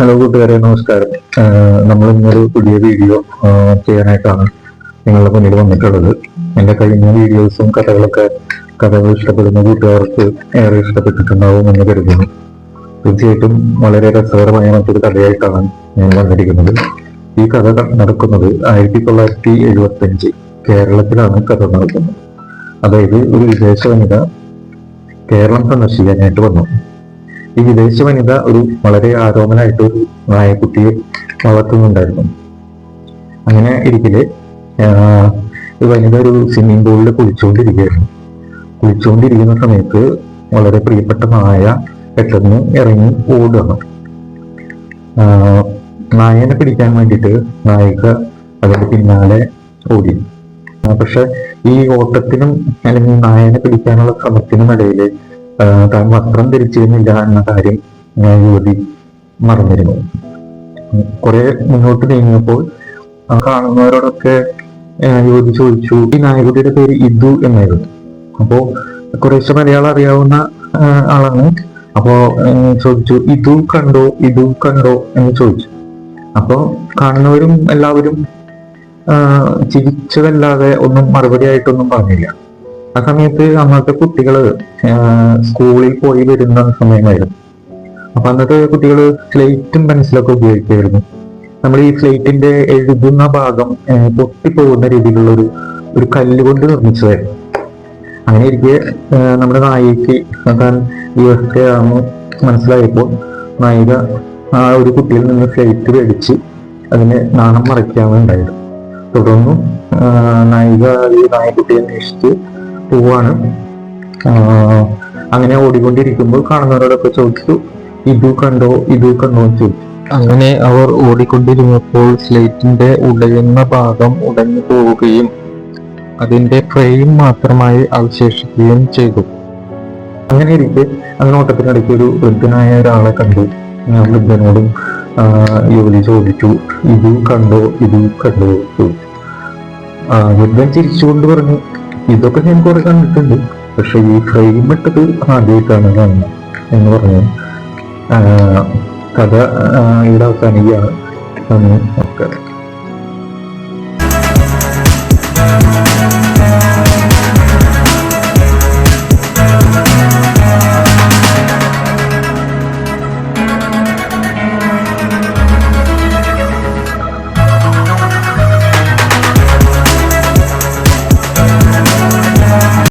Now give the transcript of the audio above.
Hello കൂട്ടുകാരെ, നമസ്കാരം. നമ്മൾ ഇന്നൊരു പുതിയ വീഡിയോ ചെയ്യാനായിട്ടാണ് നിങ്ങളുടെ മുന്നിൽ വന്നിട്ടുള്ളത്. എൻ്റെ കഴിഞ്ഞ വീഡിയോസും കഥകൾ ഇഷ്ടപ്പെടുന്ന കൂട്ടുകാർക്ക് ഏറെ ഇഷ്ടപ്പെട്ടിട്ടുണ്ടാവും എന്ന് കരുതുന്നു. തീർച്ചയായിട്ടും വളരെ രസകരമായ മറ്റൊരു കഥയായിട്ടാണ് ഞാൻ വന്നിരിക്കുന്നത്. ഈ കഥ നടക്കുന്നത് 1975 കേരളത്തിലാണ് കഥ നടക്കുന്നത്. അതായത് ഒരു വിദേശ വനിത കേരളം സന്ദർശിക്കാനായിട്ട് വന്നു. ഈ വിദേശ വനിത ഒരു വളരെ ആരോമനായിട്ട് ഒരു നായക്കുട്ടിയെ വളർത്തുന്നുണ്ടായിരുന്നു. അങ്ങനെ ഇരിക്കല് വനിത ഒരു സ്വിമ്മിംഗ് പൂളിൽ കുളിച്ചുകൊണ്ടിരിക്കുന്ന സമയത്ത് വളരെ പ്രിയപ്പെട്ട നായ പെട്ടെന്ന് ഇറങ്ങി ഓടുകയാണ്. നായനെ പിടിക്കാൻ വേണ്ടിയിട്ട് നായിക അതിന്റെ പിന്നാലെ ഓടി. പക്ഷെ ഈ ഓട്ടത്തിനും അല്ലെങ്കിൽ നായനെ പിടിക്കാനുള്ള ശ്രമത്തിനും ഇടയിൽ താൻ വസ്ത്രം ധരിച്ചിരുന്നില്ല എന്ന കാര്യം യുവതി മറന്നിരുന്നു. കുറെ മുന്നോട്ട് നീങ്ങിയപ്പോൾ കാണുന്നവരോടൊക്കെ യുവതി ചോദിച്ചു, ഈ നായകുട്ടിയുടെ പേര് ഇതു എന്നായിരുന്നു. അപ്പോ കുറേശ്ശെ മലയാളം അറിയാവുന്ന ആളാണ്. അപ്പോ ചോദിച്ചു, ഇതു കണ്ടോ എന്ന് ചോദിച്ചു. അപ്പോ കാണുന്നവരും എല്ലാവരും ചിരിച്ചതല്ലാതെ ഒന്നും മറുപടി ആയിട്ടൊന്നും പറഞ്ഞില്ല. ആ സമയത്ത് അന്നത്തെ കുട്ടികള് സ്കൂളിൽ പോയി വരുന്ന സമയമായിരുന്നു. അപ്പൊ അന്നത്തെ കുട്ടികള് സ്ലേറ്റും പെൻസിലൊക്കെ ഉപയോഗിക്കുമായിരുന്നു. നമ്മൾ ഈ സ്ലേറ്റിന്റെ എഴുതുന്ന ഭാഗം പൊട്ടിപ്പോകുന്ന രീതിയിലുള്ള ഒരു കല്ലുകൊണ്ട് നിർമ്മിച്ചതായിരുന്നു. അങ്ങനെ ഇരിക്കെ നമ്മുടെ നായികയ്ക്ക് താൻ ഈ അവസ്ഥയാണെന്ന് മനസ്സിലായപ്പോൾ നായിക ആ ഒരു കുട്ടിയിൽ നിന്ന് സ്ലേറ്റ് മേടിച്ച് അതിനെ നാണം മറയ്ക്കാണ് ഉണ്ടായത്. തുടർന്നും നായിക ഈ നായക്കുട്ടിയെ അന്വേഷിച്ച് പോവാണ്. അങ്ങനെ ഓടിക്കൊണ്ടിരിക്കുമ്പോൾ കാണുന്നവരോടൊക്കെ ചോദിച്ചു, ഇതു കണ്ടോ എന്ന് ചോദിച്ചു. അങ്ങനെ അവർ ഓടിക്കൊണ്ടിരുന്നപ്പോൾ സ്ലേറ്റിന്റെ ഉടയുന്ന ഭാഗം ഉടഞ്ഞു പോവുകയും അതിന്റെ ഫ്രെയിം മാത്രമായി അവശേഷിക്കുകയും ചെയ്തു. അങ്ങനെ ഇരിക്കെ ഓട്ടത്തിനിടയ്ക്ക് ഒരു വൃദ്ധനായ ഒരാളെ കണ്ടു. വൃദ്ധനോടും യുവതി ചോദിച്ചു, ഇതു കണ്ടോ ചോദിച്ചു. വൃദ്ധൻ ചിരിച്ചുകൊണ്ട് പറഞ്ഞു, ഇതൊക്കെ ഞാൻ കുറെ കണ്ടിട്ടുണ്ട്, പക്ഷെ ഈ ഫ്രെയിം ഇട്ടത് ആദ്യമായിട്ടാണ് കാണുന്നത് എന്ന് പറഞ്ഞു. കഥ ഇവിടെ അവസാനിക്കുകയാണ്. നന്ദി, നമസ്കാരം.